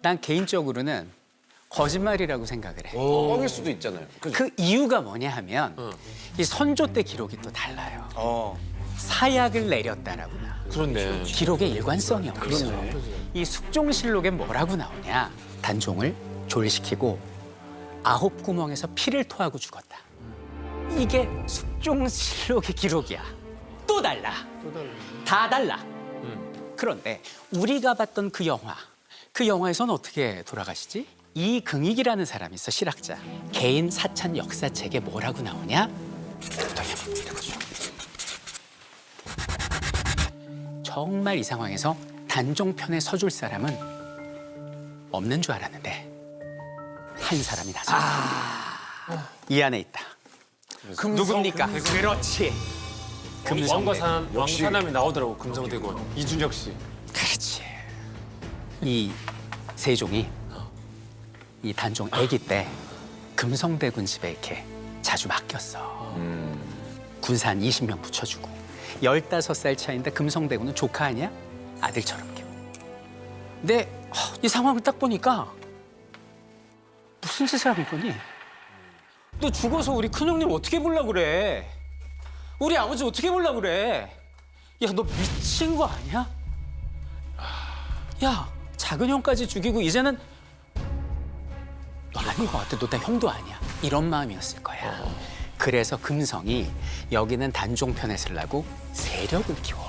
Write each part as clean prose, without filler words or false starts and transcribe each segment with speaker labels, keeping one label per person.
Speaker 1: 난 개인적으로는 거짓말이라고 생각을 해.
Speaker 2: 뻥일 수도 있잖아요. 그죠?
Speaker 1: 그 이유가 뭐냐 하면 이 선조 때 기록이 또 달라요. 사약을 내렸다라고나.
Speaker 3: 그렇네.
Speaker 1: 기록에 일관성이 없어. 이 숙종실록에 뭐라고 나오냐? 단종을 졸시키고 9구멍에서 피를 토하고 죽었다. 이게 숙종실록의 기록이야. 또 달라. 다 달라. 그런데 우리가 봤던 그 영화에서는 어떻게 돌아가시지? 이긍익이라는 사람이 있어, 실학자. 개인 사찬 역사책에 뭐라고 나오냐? 읽어줘. 정말 이 상황에서 단종편에 서줄 사람은 없는 줄 알았는데 한 사람이 나서 이 안에 있다. 누굽니까? 그렇지.
Speaker 3: 왕사남이 나오더라고, 금성대군. 이준혁 씨.
Speaker 1: 그렇지. 이 세종이 이 단종 아기 때 금성대군 집에 이렇게 자주 맡겼어. 군사 한 20명 붙여주고 15살 차인데 금성대군은 조카 아니야? 아들처럼 키워. 근데 이 상황을 딱 보니까 무슨 짓을 하는 거니? 너 죽어서 우리 큰형님 어떻게 보려고 그래? 우리 아버지 어떻게 보려고 그래? 야, 너 미친 거 아니야? 야, 작은 형까지 죽이고 이제는 너 아닌 것 같아. 너 내 형도 아니야. 이런 마음이었을 거야. 그래서 금성이 여기는 단종편에 쓰려고 세력을 키워.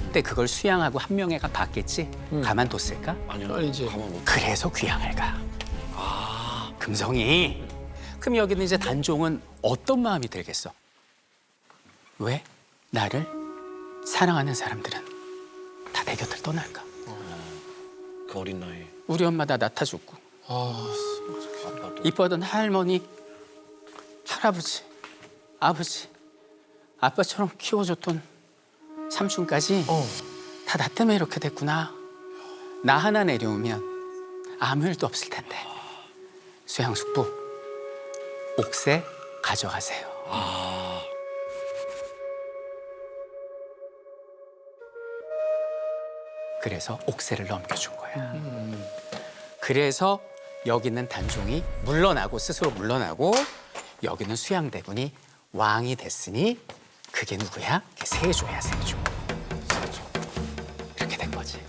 Speaker 1: 근데 그걸 수양하고 한 명애가 봤겠지? 가만뒀을까?
Speaker 2: 아니지. 가만 못.
Speaker 1: 그래서 귀향을 가. 금성이. 그럼 여기는 이제 단종은 어떤 마음이 들겠어? 왜 나를 사랑하는 사람들은 다 내 곁을 떠날까?
Speaker 2: 그 어린 나이에.
Speaker 1: 우리 엄마 다 낳다 죽고
Speaker 2: 아빠도.
Speaker 1: 이뻐하던 할머니, 할아버지, 아버지, 아빠처럼 키워줬던 삼촌까지 다 나 때문에 이렇게 됐구나. 나 하나 내려오면 아무 일도 없을 텐데. 수양숙부, 옥새 가져가세요. 그래서 옥새를 넘겨준 거야. 그래서 여기는 단종이 물러나고 스스로 물러나고 여기는 수양대군이 왕이 됐으니 그게 누구야? 그게 세조야, 세조. 이렇게 된 거지.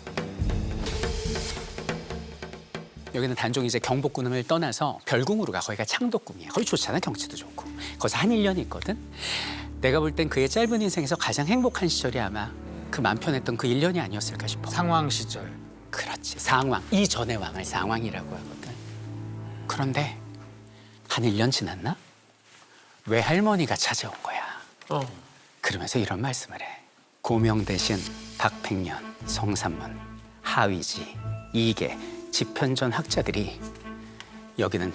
Speaker 1: 여기는 단종이 이제 경복궁을 떠나서 별궁으로 가. 거기가 창덕궁이야. 거기 좋잖아, 경치도 좋고. 거기서 한 1년 있거든. 내가 볼 땐 그의 짧은 인생에서 가장 행복한 시절이 아마 그 맘 편했던 그 1년이 아니었을까 싶어.
Speaker 4: 상왕 시절.
Speaker 1: 그렇지, 상왕. 이전의 왕을 상왕이라고 하거든. 그런데 한 1년 지났나? 외할머니가 찾아온 거야. 그러면서 이런 말씀을 해. 고명 대신 박팽년, 성삼문, 하위지, 이계, 지편전 학자들이 여기는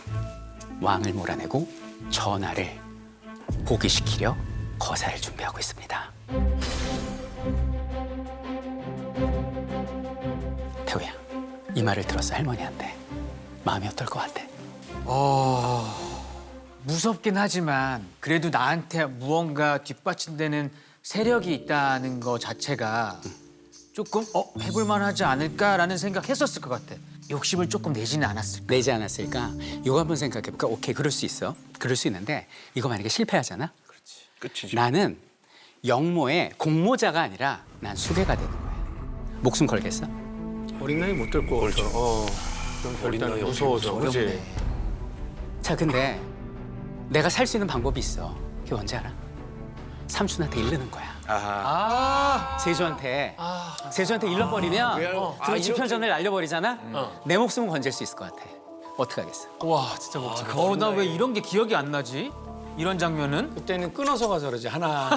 Speaker 1: 왕을 몰아내고 전하를 복위시키려 거사를 준비하고 있습니다. 태우야, 이 말을 들었어, 할머니한테. 마음이 어떨 것 같아?
Speaker 4: 무섭긴 하지만 그래도 나한테 무언가 뒷받침되는 세력이 있다는 거 자체가 조금 해볼 만하지 않을까라는 생각했었을 것 같아. 욕심을 조금 내지는 않았을까.
Speaker 1: 내지 않았을까? 이거 한번 생각해볼까? 오케이, 그럴 수 있어. 그럴 수 있는데 이거 만약에 실패하잖아?
Speaker 2: 끝이지.
Speaker 1: 나는 영모의 공모자가 아니라 난 수괴가 되는 거야. 목숨 걸겠어?
Speaker 3: 어린 나이 못 들 거 같아.
Speaker 2: 어린 나이
Speaker 3: 무서워서, 그렇지?
Speaker 1: 자, 근데 내가 살 수 있는 방법이 있어. 그게 뭔지 알아? 삼촌한테 일르는 거야. 세조한테 일러버리면 그 지편전을 날려버리잖아? 내 목숨은 건질 수 있을 것 같아. 어떻게 하겠어?
Speaker 4: 와, 진짜 멋지다. 나 왜 이런 게 기억이 안 나지? 이런 장면은?
Speaker 3: 그때는 끊어서 가서 그러지, 하나.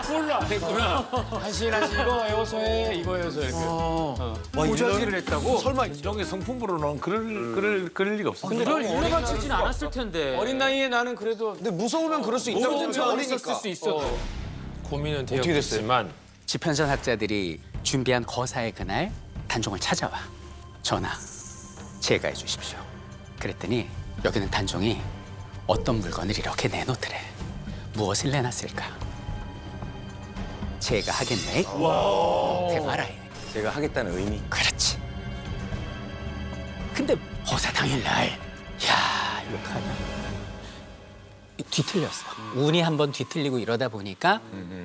Speaker 3: 풀로 안 했구나. 한시 이거 외워서 해, 이거 외워서 해.
Speaker 4: 고자질을 했다고?
Speaker 5: 설마 이런 게 성품으로는 그럴 리가 없어.
Speaker 4: 근데 그걸 일러바치진 않았을 텐데.
Speaker 3: 어린 나이에 나는 그래도
Speaker 2: 근데 무서우면 그럴 수 있다고
Speaker 4: 모든
Speaker 2: 생각해.
Speaker 4: 적은 있었을 수 있어.
Speaker 3: 고민은
Speaker 2: 어떻게 됐어요?
Speaker 3: 되었지만
Speaker 1: 지편전 학자들이 준비한 거사의 그날 단종을 찾아와. 전하, 제가 해주십시오. 그랬더니 여기는 단종이 어떤 물건을 이렇게 내놓더래. 무엇을 내놨을까? 제가 하겠네. 대봐라.
Speaker 2: 제가 하겠다는 의미.
Speaker 1: 그렇지. 근데 허사 당일날 야 이거 어떡하냐. 뒤틀렸어. 운이 한번 뒤틀리고 이러다 보니까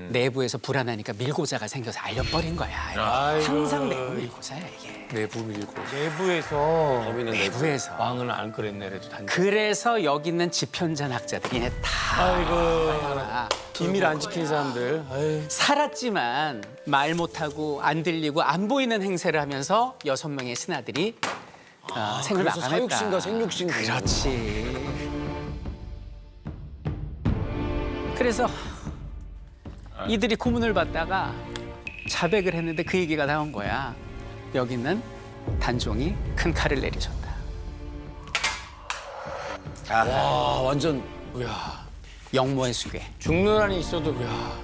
Speaker 1: 내부에서 불안하니까 밀고자가 생겨서 알려버린 거야. 항상 내부 밀고자야 이게.
Speaker 5: 내부 밀고.
Speaker 3: 내부에서
Speaker 2: 범인은
Speaker 1: 내부에서.
Speaker 5: 왕은 안 그랬네, 그래도 단지.
Speaker 1: 그래서 여기 있는 지편전 학자들이 다
Speaker 3: 아이고 비밀 안 지키는 사람들. 아유.
Speaker 1: 살았지만 말 못하고 안 들리고 안 보이는 행세를 하면서 6명의 신하들이 생을
Speaker 2: 그래서
Speaker 1: 마감했다.
Speaker 2: 사육신과 생육신.
Speaker 1: 그렇지. 그래서 이들이 고문을 받다가 자백을 했는데 그 얘기가 나온 거야. 여기는 단종이 큰 칼을 내리셨다.
Speaker 2: 아 완전
Speaker 3: 야
Speaker 1: 영모의 수괴.
Speaker 3: 죽는 한이 있어도 야.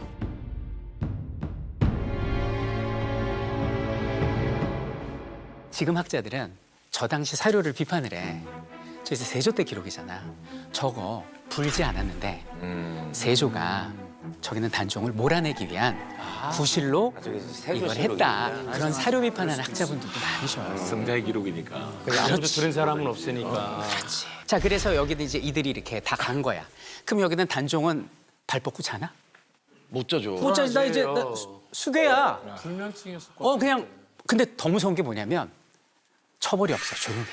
Speaker 1: 지금 학자들은 저 당시 사료를 비판을 해. 저 이제 세조 때 기록이잖아. 저거 불지 않았는데 세조가 저기는 단종을 몰아내기 위한 구실로 이걸 했다. 그런 사료 비판하는 학자분들도 많으셔요.
Speaker 5: 성자의 기록이니까.
Speaker 3: 아무도 들은 사람은 없으니까.
Speaker 1: 그렇지. 자, 그래서 여기는 이제 이들이 이렇게 다 간 거야. 그럼 여기는 단종은 발 뻗고 자나?
Speaker 2: 못 자죠.
Speaker 1: 못 자지. 나 이제 나 수괴야.
Speaker 3: 불면증이었을
Speaker 1: 그냥 근데 더 무서운 게 뭐냐면 처벌이 없어. 조용해.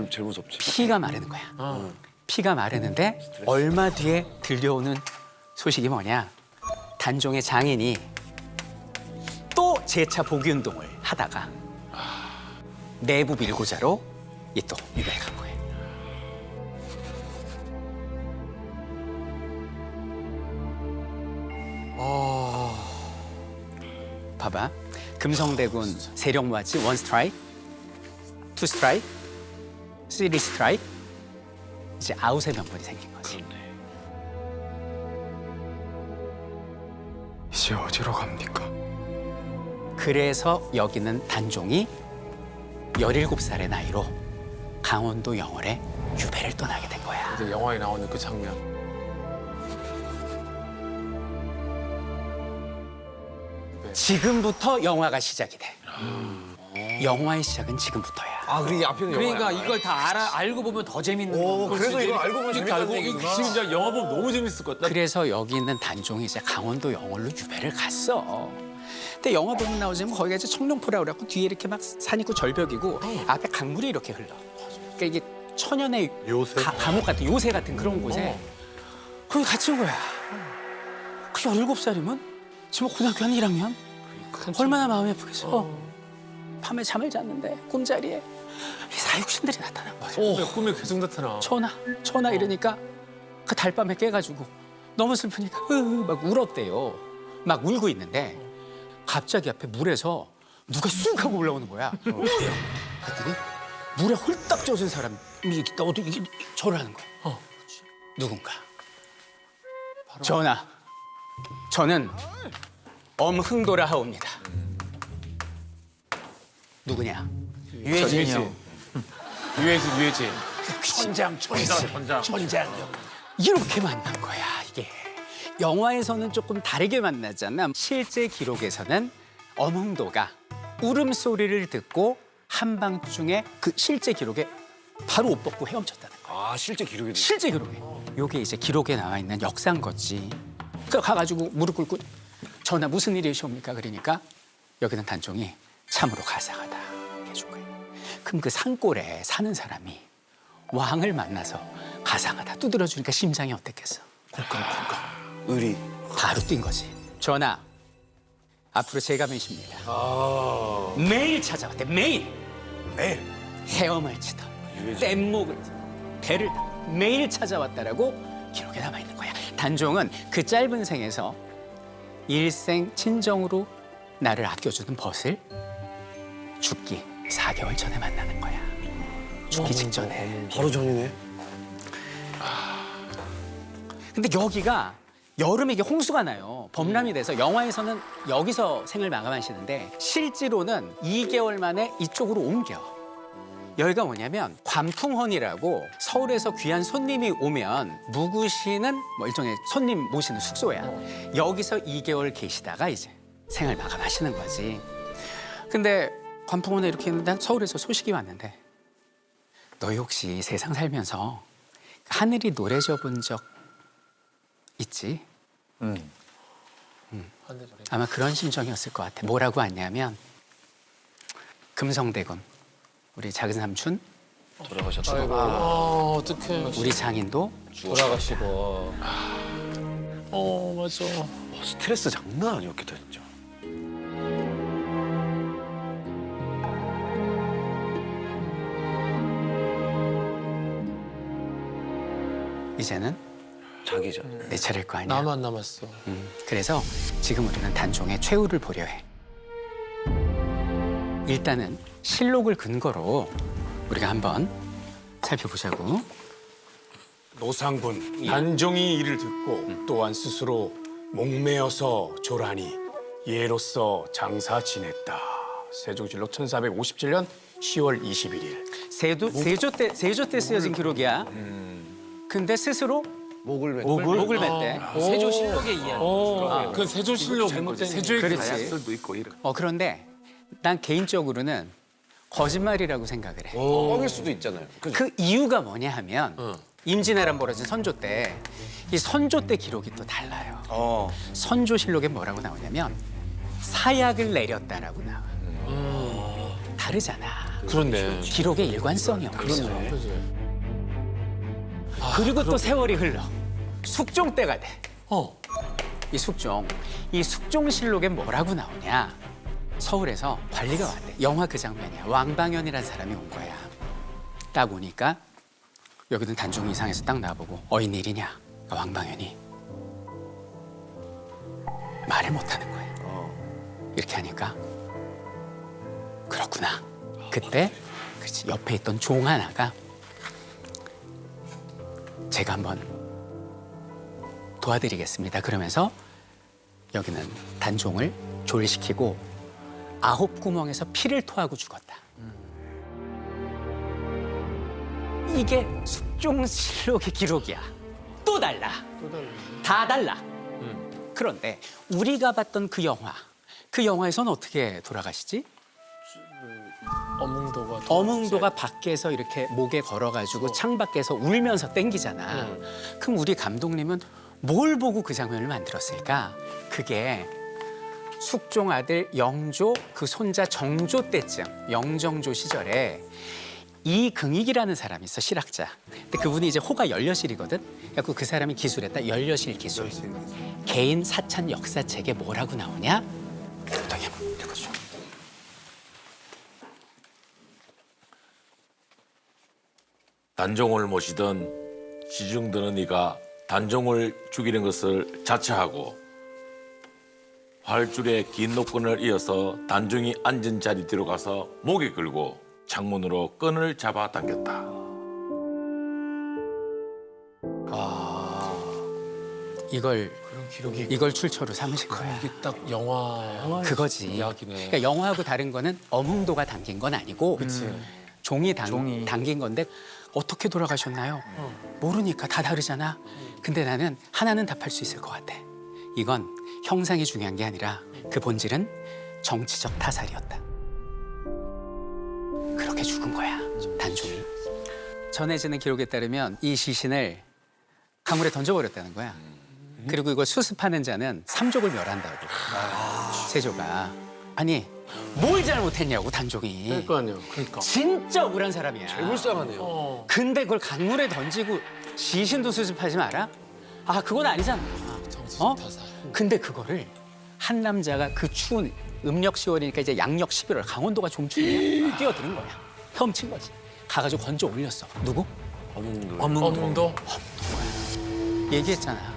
Speaker 2: 제일 무섭지.
Speaker 1: 피가 마르는 거야. 피가 마르는데 얼마 뒤에 들려오는 소식이 뭐냐? 단종의 장인이 또 재차 복위 운동을 하다가 내부 밀고자로 이 또 유배를 간 거예요. 봐봐. 금성대군 세력 모았지. 1 스트라이크, 2 스트라이크, 3 스트라이크. 이제 아웃의 명분이 생긴 거지.
Speaker 3: 이제 어디로 갑니까?
Speaker 1: 그래서 여기는 단종이 17살의 나이로 강원도 영월에 유배를 떠나게 된 거야.
Speaker 3: 근데 영화에 나오는 그 장면.
Speaker 1: 지금부터 영화가 시작이 돼. 영화의 시작은 지금부터야.
Speaker 2: 아 그리고 앞에는
Speaker 4: 그러니까 이걸 다 알고 보면 더 재밌는
Speaker 2: 오
Speaker 4: 거.
Speaker 2: 그래서 이거 알고 보면 재밌다는 얘기구나.
Speaker 5: 지금 이제 영화 보면 너무 재밌을 것 같다.
Speaker 1: 그래서 여기 있는 단종이 이제 강원도 영월로 유배를 갔어. 근데 영화 보면 나오지만 거기가 이제 청룡포라고 그래갖고 뒤에 이렇게 막 산 있고 절벽이고 앞에 강물이 이렇게 흘러. 그러니까 이게 천연의
Speaker 2: 요새?
Speaker 1: 감옥 같은 요새 같은 그런 곳에 거기 갇힌 거야. 그 17살이면 지금 고등학교 한 1학년? 얼마나 마음이 아프겠어. 밤에 잠을 잤는데 꿈자리에 이 사육신들이 나타난 거야.
Speaker 3: 꿈에 계속 나타나.
Speaker 1: 전화 이러니까 그 달밤에 깨가지고 너무 슬프니까 막 울었대요. 막 울고 있는데 갑자기 앞에 물에서 누가 쑥 하고 올라오는 거야. 그랬더니 물에 홀딱 젖은 사람이 어디 이게 절을 하는 거야. 누군가. 전하, 저는 엄흥도라 하옵니다. 누구냐?
Speaker 3: 유해진이요. 유해진.
Speaker 1: 천장이요. 이렇게 만난 거야 이게. 영화에서는 조금 다르게 만나잖아. 실제 기록에서는 엄흥도가 울음소리를 듣고 한밤중에 그 실제 기록에 바로 옷 벗고 헤엄쳤다는 거야.
Speaker 2: 아 실제 기록이.
Speaker 1: 실제 기록에. 요게 이제 기록에 나와 있는 역사인 거지. 그 가가지고 무릎 꿇고 전하 무슨 일이시옵니까? 그러니까 여기는 단종이 참으로 가상하다 해준 거예요. 그럼 그 산골에 사는 사람이 왕을 만나서 가상하다 두드려주니까 심장이 어땠겠어? 쿵쾅쿵쾅.
Speaker 2: 의리.
Speaker 1: 바로 뛴 거지. 전하, 앞으로 제가 메십니다. 매일 찾아왔대. 매일 헤엄을 치던 뗏목을 치던 배를 타고 매일 찾아왔다라고 기록에 남아 있는 거야. 단종은 그 짧은 생에서 일생 친정으로 나를 아껴주는 벗을 죽기 4개월 전에 만나는 거야. 죽기 직전에.
Speaker 2: 바로 전이네.
Speaker 1: 근데 여기가 여름에 이게 홍수가 나요. 범람이 돼서 영화에서는 여기서 생을 마감하시는데 실제로는 2개월 만에 이쪽으로 옮겨. 여기가 뭐냐면 관풍헌이라고 서울에서 귀한 손님이 오면 묵으시는 뭐 일종의 손님 모시는 숙소야. 여기서 2개월 계시다가 이제 생을 마감하시는 거지. 근데 관풍헌에 이렇게 있는데 서울에서 소식이 왔는데 너희 혹시 세상 살면서 하늘이 노래져 본 적 있지? 아마 그런 심정이었을 것 같아. 뭐라고 왔냐면 금성대군 우리 작은 삼촌,
Speaker 2: 돌아가셨다.
Speaker 3: 어떡해.
Speaker 1: 우리 장인도
Speaker 3: 돌아가시고. 맞아.
Speaker 2: 스트레스 장난 아니었겠다 진짜.
Speaker 1: 이제는
Speaker 2: 자기자.
Speaker 1: 내 차례일 거 아니야.
Speaker 3: 나만 남았어.
Speaker 1: 그래서 지금 우리는 단종의 최후를 보려 해. 일단은 실록을 근거로 우리가 한번 살펴보자고.
Speaker 6: 노상군 단종이 이를 듣고 또한 스스로 목매어서 조라니 예로서 장사 지냈다. 세종실록 1457년 10월 21일.
Speaker 1: 세조 때 쓰여진 기록이야. 근데 스스로
Speaker 2: 목을
Speaker 1: 목을 맸대.
Speaker 4: 세조실록의 이야기.
Speaker 3: 그 세조실록 거지. 세조의
Speaker 1: 그렇지.
Speaker 5: 다이아스도 있고 이런.
Speaker 1: 그런데 난 개인적으로는 거짓말이라고 생각을 해.
Speaker 2: 뻥일 수도 있잖아요. 그죠?
Speaker 1: 그 이유가 뭐냐 하면 임진왜란 벌어진 선조 때 이 선조 때 기록이 또 달라요. 선조실록에 뭐라고 나오냐면 사약을 내렸다라고 나와. 다르잖아.
Speaker 3: 그렇네.
Speaker 1: 기록에 일관성이 없어.
Speaker 3: 그러지.
Speaker 1: 그리고 또 세월이 흘러. 숙종 때가 돼.
Speaker 3: 어.
Speaker 1: 이 숙종실록에 뭐라고 나오냐? 서울에서 관리가 왔대. 영화 그 장면이야. 왕방현이라는 사람이 온 거야. 딱 오니까 여기는 단종 이상에서 딱 나보고 어인 일이냐? 왕방현이 말을 못하는 거야. 이렇게 하니까 그렇구나. 그때 그렇지, 옆에 있던 종 하나가 제가 한번 도와드리겠습니다. 그러면서 여기는 단종을 졸시키고 9구멍에서 피를 토하고 죽었다. 이게 숙종실록의 기록이야. 또 달라. 다 달라. 그런데 우리가 봤던 그 영화에서는 어떻게 돌아가시지? 어몽도가 밖에서 이렇게 목에 걸어가지고 창 밖에서 울면서 땡기잖아. 그럼 우리 감독님은 뭘 보고 그 장면을 만들었을까? 그게 숙종 아들 영조 그 손자 정조 때쯤 영정조 시절에 이긍익이라는 사람이 있어, 실학자. 근데 그분이 이제 호가 연려실이거든. 그래서 그 사람이 기술했다 연려실 기술. 개인 사천 역사책에 뭐라고 나오냐? 감독님 읽어줘.
Speaker 5: 단종을 모시던 시중드는 이가 단종을 죽이는 것을 자처하고 활줄에 긴 노끈을 이어서 단종이 앉은 자리 뒤로 가서 목에 걸고 창문으로 끈을 잡아 당겼다.
Speaker 1: 이걸 출처로 삼으신 거야.
Speaker 3: 이게 딱 영화.
Speaker 1: 그거지.
Speaker 3: 이야기네.
Speaker 1: 그러니까 영화하고 다른 거는 어몽도가 담긴 건 아니고 종이 담긴 건데 어떻게 돌아가셨나요? 모르니까 다 다르잖아. 근데 나는 하나는 답할 수 있을 것 같아. 이건 형상이 중요한 게 아니라 그 본질은 정치적 타살이었다. 그렇게 죽은 거야, 단종이. 전해지는 기록에 따르면 이 시신을 강물에 던져버렸다는 거야. 그리고 이걸 수습하는 자는 삼족을 멸한다고. 세조가. 아니, 뭘 잘못했냐고, 단종이.
Speaker 3: 그러니까요. 그러니까.
Speaker 1: 진짜 억울한 사람이야.
Speaker 2: 제일 불쌍하네요.
Speaker 1: 근데 그걸 강물에 던지고 시신도 수습하지 마라? 아, 그건 아니잖아.
Speaker 3: 정치적 타살.
Speaker 1: 근데 그거를 한 남자가 그 추운 음력 10월이니까 이제 양력 11월 강원도가 종춘이야. 뛰어드는 거야. 훔친 거지. 가가지고 건져 올렸어. 누구?
Speaker 3: 어몽도.
Speaker 1: 얘기했잖아.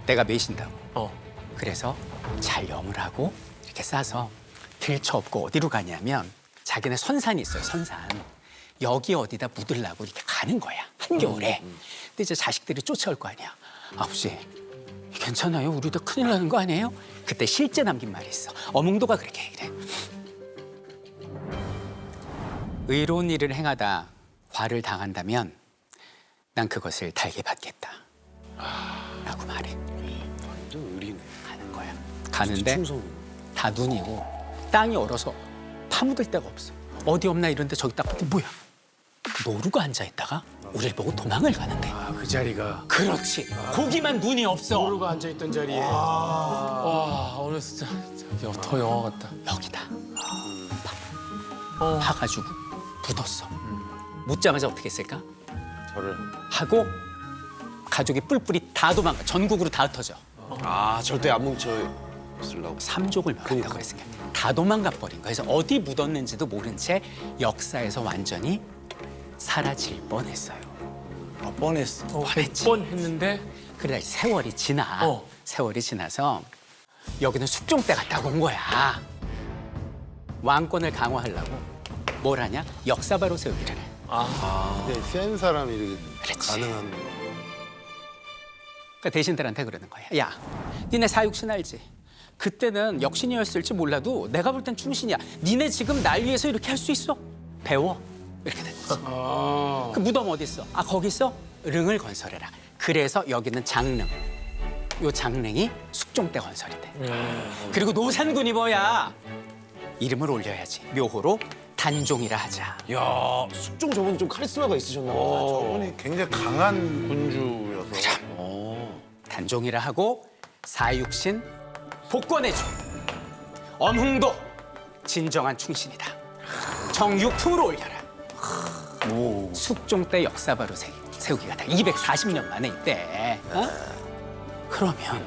Speaker 1: 내가 매신다고.
Speaker 3: 어.
Speaker 1: 그래서 잘 염을 하고 이렇게 싸서 들쳐 업고 어디로 가냐면 자기네 선산이 있어요, 선산. 여기 어디다 묻으려고 이렇게 가는 거야, 한겨울에. 근데 이제 자식들이 쫓아올 거 아니야. 아버지, 괜찮아요? 우리도 큰일 나는 거 아니에요? 그때 실제 남긴 말이 있어. 어몽도가 그렇게 이래. 의로운 일을 행하다 과를 당한다면 난 그것을 달게 받겠다. 라고 말해.
Speaker 2: 완전 의리네.
Speaker 1: 가는 거야. 가는데
Speaker 2: 충성.
Speaker 1: 다 눈이고 땅이 얼어서 파묻을 데가 없어. 어디 없나 이런데 저기 딱 봤더니 뭐야? 노루가 앉아 있다가 우리를 보고 도망을 가는데.
Speaker 6: 아, 그 자리가
Speaker 1: 그렇지. 거기만 눈이 없어.
Speaker 6: 노루가 앉아있던 자리에
Speaker 3: 와 오늘 진짜 더 영화 같다.
Speaker 1: 여기다. 파가지고 묻었어. 묻자마자 어떻게 했을까?
Speaker 2: 저를.
Speaker 1: 하고 가족이 뿔뿔이 다 도망가. 전국으로 다 흩어져.
Speaker 2: 아 절대 안 뭉쳐 있으려고.
Speaker 1: 삼족을 멸한다고 했으니까 다 도망가 버린 거야. 그래서 어디 묻었는지도 모른 채 역사에서 완전히 사라질 뻔했어요.
Speaker 2: 뻔했어.
Speaker 1: 뻔했지.
Speaker 3: 뻔했는데
Speaker 1: 그러다 세월이 지나. 세월이 지나서 여기는 숙종 때가 딱 온 거야. 왕권을 강화하려고 뭘 하냐? 역사 바로 세우기를 해.
Speaker 7: 근데 센 사람이 이렇게
Speaker 1: 그렇지.
Speaker 7: 가능한 거.
Speaker 1: 그러니까 대신들한테 그러는 거야. 야, 니네 사육신 알지? 그때는 역신이었을지 몰라도 내가 볼 땐 충신이야. 니네 지금 날 위해서 이렇게 할 수 있어? 배워. 이렇게 된 거지. 그 무덤 어디 있어? 아, 거기 있어? 릉을 건설해라. 그래서 여기는 장릉. 요 장릉이 숙종 때 건설이 돼. 그리고 노산군이 뭐야? 이름을 올려야지. 묘호로 단종이라 하자.
Speaker 2: 야 숙종 저분 좀 카리스마가 있으셨나 봐.
Speaker 7: 저분이 굉장히 강한 군주여서.
Speaker 1: 단종이라 하고 사육신 복권해줘. 엄흥도 진정한 충신이다. 정육품으로 올려라. 숙종 때 역사 바로 세우기가 다 240년 만에 있대. 어? 그러면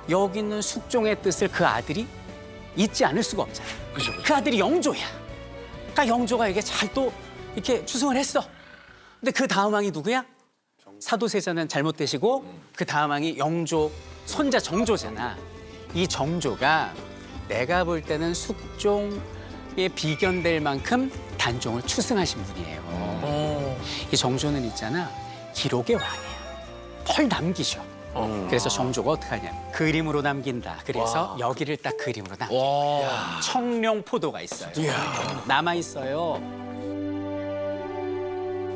Speaker 1: 여기 있는 숙종의 뜻을 그 아들이 잊지 않을 수가 없잖아. 그 아들이 영조야. 그러니까 영조가 이게 잘 또 이렇게 추승을 했어. 근데 그 다음 왕이 누구야? 사도세자는 잘못되시고 그 다음 왕이 영조 손자 정조잖아. 이 정조가 내가 볼 때는 숙종에 비견될 만큼 단종을 추승하신 분이에요. 이 정조는 있잖아. 기록의 왕이야. 펄 남기셔. 그래서 정조가 어떻게 하냐면 그림으로 남긴다. 그래서 여기를 딱 그림으로 남겨. 청룡포도가 있어요. 남아 있어요.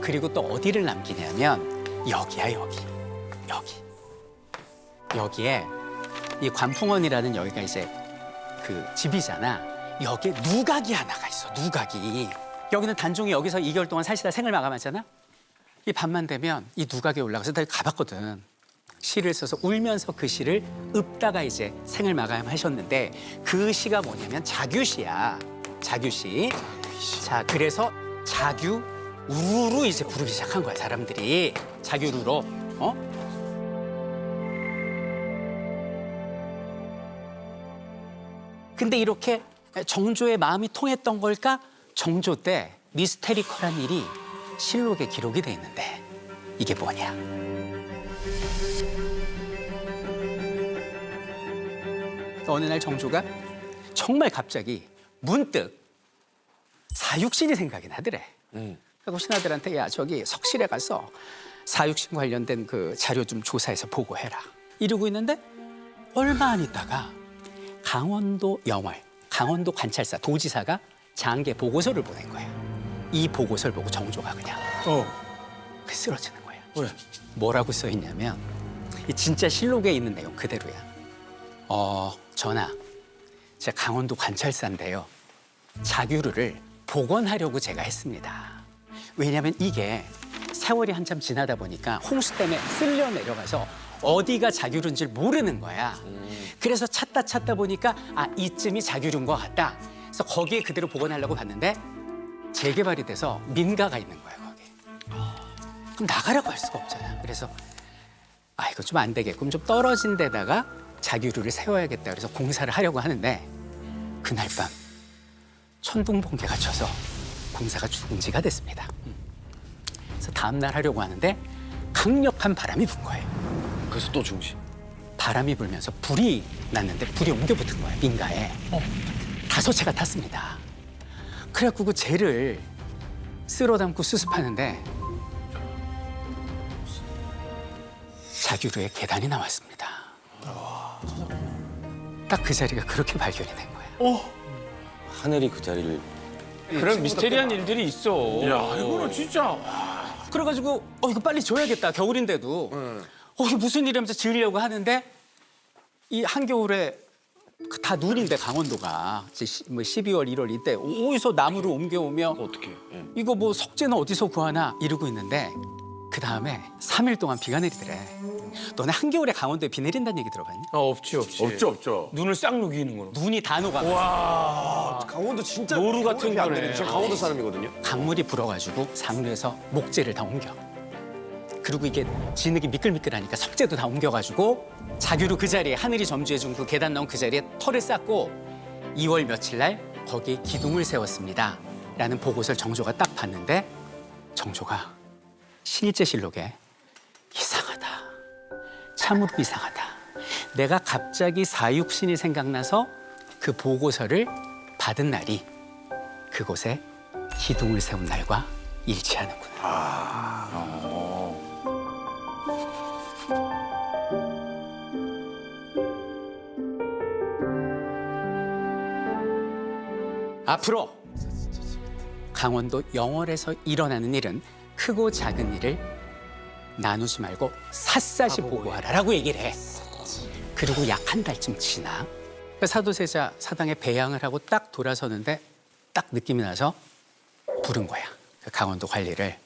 Speaker 1: 그리고 또 어디를 남기냐면 여기야, 여기. 여기에 이 관풍원이라는 여기가 이제 그 집이잖아. 여기에 누각이 하나가 있어. 누각이. 여기는 단종이 여기서 2개월 동안 사시다 생을 마감하잖아. 이 밤만 되면 이 누각에 올라가서 나 가봤거든. 시를 써서 울면서 그 시를 읊다가 이제 생을 마감하셨는데 그 시가 뭐냐면 자규시야. 자규시. 자, 그래서 자규 우루루 이제 부르기 시작한 거야, 사람들이. 자규루로. 근데 이렇게 정조의 마음이 통했던 걸까? 정조 때 미스테리컬한 일이 실록에 기록이 돼 있는데 이게 뭐냐? 어느 날 정조가 정말 갑자기 문득 사육신이 생각이 나더래. 그리고 신하들한테 야 저기 석실에 가서 사육신 관련된 그 자료 좀 조사해서 보고해라. 이러고 있는데 얼마 안 있다가 강원도 영월, 강원도 관찰사 도지사가 장계 보고서를 보낸 거야. 이 보고서를 보고 정조가 그냥 쓰러지는 거야.
Speaker 3: 왜?
Speaker 1: 뭐라고 써 있냐면 이 진짜 실록에 있는 내용 그대로야. 전하, 제가 강원도 관찰사인데요. 자규루를 복원하려고 제가 했습니다. 왜냐하면 이게 세월이 한참 지나다 보니까 홍수 때문에 쓸려 내려가서 어디가 자규루인지 모르는 거야. 그래서 찾다 보니까 아 이쯤이 자규루인 것 같다. 그래서 거기에 그대로 복원하려고 봤는데 재개발이 돼서 민가가 있는 거야 거기. 그럼 나가라고 할 수가 없잖아. 그래서 아 이거 좀 안 되겠고 좀 떨어진 데다가 자규루를 세워야겠다. 그래서 공사를 하려고 하는데 그날 밤 천둥번개가 쳐서 공사가 중지가 됐습니다. 그래서 다음 날 하려고 하는데 강력한 바람이 분 거예요.
Speaker 2: 그래서 또 중시.
Speaker 1: 바람이 불면서 불이 났는데 불이 옮겨 붙은 거야 민가에. 5채가 탔습니다. 그래갖고 그 재를 쓸어 담고 수습하는데 자규루의 계단이 나왔습니다. 딱 그 자리가 그렇게 발견이 된 거야.
Speaker 2: 하늘이 그 자리를.
Speaker 3: 그런 미스테리한 일들이 있어.
Speaker 5: 야, 이거는 진짜.
Speaker 1: 그래가지고 이거 빨리 줘야겠다 겨울인데도 이게 무슨 일이면서 지으려고 하는데 이 한겨울에 다 눈인데 강원도가 이제 뭐 12월, 1월 이때 어디서 나무를 옮겨오며
Speaker 2: 어떻게? 예.
Speaker 1: 이거 뭐 석재는 어디서 구하나 이러고 있는데 그 다음에 3일 동안 비가 내리더래. 너네 한겨울에 강원도에 비 내린다는 얘기 들어봤니?
Speaker 6: 없지.
Speaker 5: 없죠.
Speaker 6: 눈을 싹 녹이는 거로.
Speaker 1: 눈이 다 녹아.
Speaker 2: 강원도 진짜
Speaker 6: 노루 같은
Speaker 2: 안
Speaker 6: 거네.
Speaker 2: 내리네. 제가 강원도 사람이거든요.
Speaker 1: 강물이 불어가지고 상류에서 목재를 다 옮겨. 그리고 이게 진흙이 미끌미끌하니까 석재도 다 옮겨가지고 자규로 그 자리에 하늘이 점주해준 그 계단 나온 그 자리에 터를 쌓고 2월 며칠 날 거기에 기둥을 세웠습니다. 라는 보고서를 정조가 딱 봤는데 정조가 실제실록에 이상하다. 참으로 이상하다. 내가 갑자기 사육신이 생각나서 그 보고서를 받은 날이 그곳에 기둥을 세운 날과 일치하는구나. 앞으로 강원도 영월에서 일어나는 일은 크고 작은 일을 나누지 말고 샅샅이 보고하라라고 얘기를 해. 그리고 약 한 달쯤 지나 사도세자 사당에 배양을 하고 딱 돌아서는데 딱 느낌이 나서 부른 거야. 그 강원도 관리를.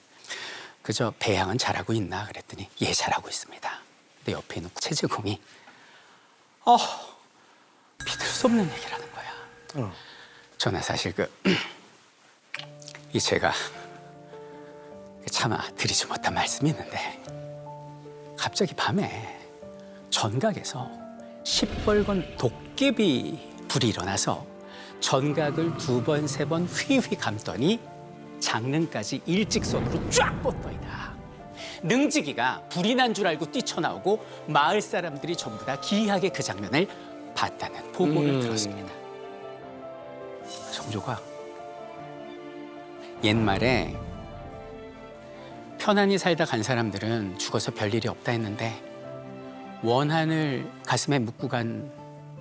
Speaker 1: 그저 배양은 잘하고 있나 그랬더니 예 잘하고 있습니다. 근데 옆에 있는 최재공이 믿을 수 없는 얘기를 하는 거야. 저는 사실 이 제가 차마 드리지 못한 말씀이 있는데 갑자기 밤에 전각에서 시뻘건 도깨비 불이 일어나서 전각을 2번, 3번 휘휘 감더니 장릉까지 일직선으로 쫙 뻗더이다. 능지기가 불이 난 줄 알고 뛰쳐나오고 마을 사람들이 전부 다 기이하게 그 장면을 봤다는 보고를 들었습니다. 정조가 옛말에 편안히 살다 간 사람들은 죽어서 별일이 없다 했는데 원한을 가슴에 묻고 간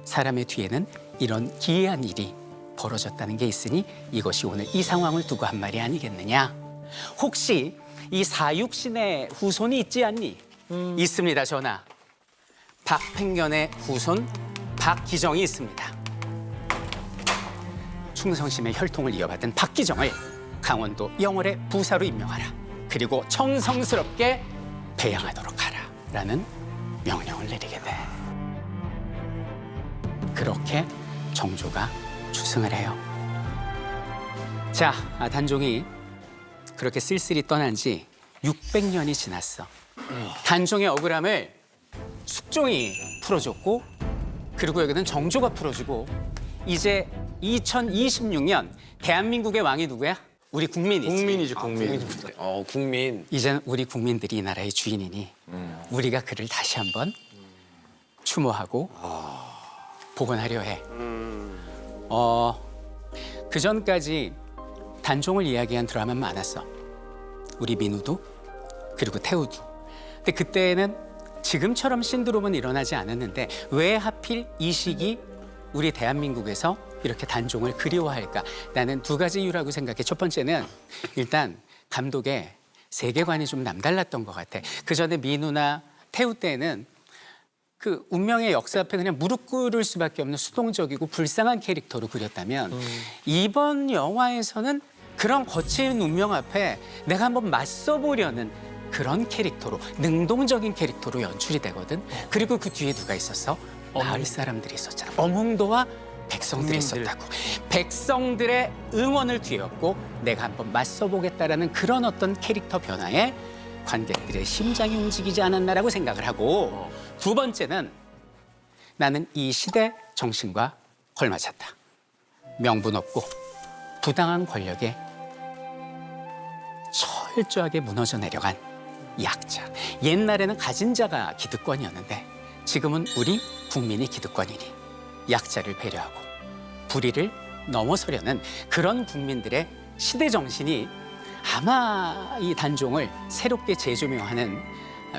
Speaker 1: 사람의 뒤에는 이런 기이한 일이 벌어졌다는 게 있으니 이것이 오늘 이 상황을 두고 한 말이 아니겠느냐. 혹시 이 사육신의 후손이 있지 않니? 있습니다, 전하. 박팽년의 후손 박기정이 있습니다. 충성심의 혈통을 이어받은 박기정을 강원도 영월의 부사로 임명하라. 그리고 정성스럽게 배양하도록 하라. 라는 명령을 내리게 돼. 그렇게 정조가 추승을 해요. 자, 단종이 그렇게 쓸쓸히 떠난 지 600년이 지났어. 단종의 억울함을 숙종이 풀어줬고 그리고 여기는 정조가 풀어주고 이제 2026년 대한민국의 왕이 누구야? 우리 국민이지.
Speaker 6: 국민이지, 국민.
Speaker 2: 국민.
Speaker 1: 이제는 우리 국민들이 이 나라의 주인이니 우리가 그를 다시 한번 추모하고 복원하려 해. 그 전까지 단종을 이야기한 드라마는 많았어. 우리 민우도 그리고 태우도. 근데 그때는 지금처럼 신드롬은 일어나지 않았는데 왜 하필 이 시기 우리 대한민국에서 이렇게 단종을 그리워할까? 나는 2가지 이유라고 생각해. 첫 번째는 일단 감독의 세계관이 좀 남달랐던 것 같아. 그 전에 민우나 태우 때는 그 운명의 역사 앞에 그냥 무릎 꿇을 수밖에 없는 수동적이고 불쌍한 캐릭터로 그렸다면 이번 영화에서는 그런 거친 운명 앞에 내가 한번 맞서보려는 그런 캐릭터로 능동적인 캐릭터로 연출이 되거든. 그리고 그 뒤에 누가 있었어? 마을 사람들이 있었잖아. 엄흥도와 백성들이 있었다고. 백성들의 응원을 뒤엎고 내가 한번 맞서보겠다라는 그런 어떤 캐릭터 변화에 관객들의 심장이 움직이지 않았나라고 생각을 하고 2번째는 나는 이 시대 정신과 걸맞았다. 명분 없고 부당한 권력에 철저하게 무너져 내려간 약자. 옛날에는 가진 자가 기득권이었는데 지금은 우리 국민이 기득권이니 약자를 배려하고 불의를 넘어서려는 그런 국민들의 시대 정신이 아마 이 단종을 새롭게 재조명하는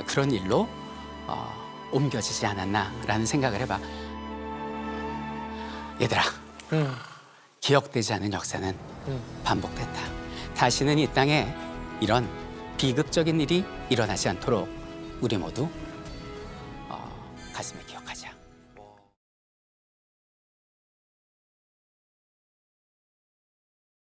Speaker 1: 그런 일로 옮겨지지 않았나라는 생각을 해봐. 얘들아, 기억되지 않은 역사는 반복됐다. 다시는 이 땅에 이런 비극적인 일이 일어나지 않도록 우리 모두 가슴에 기억.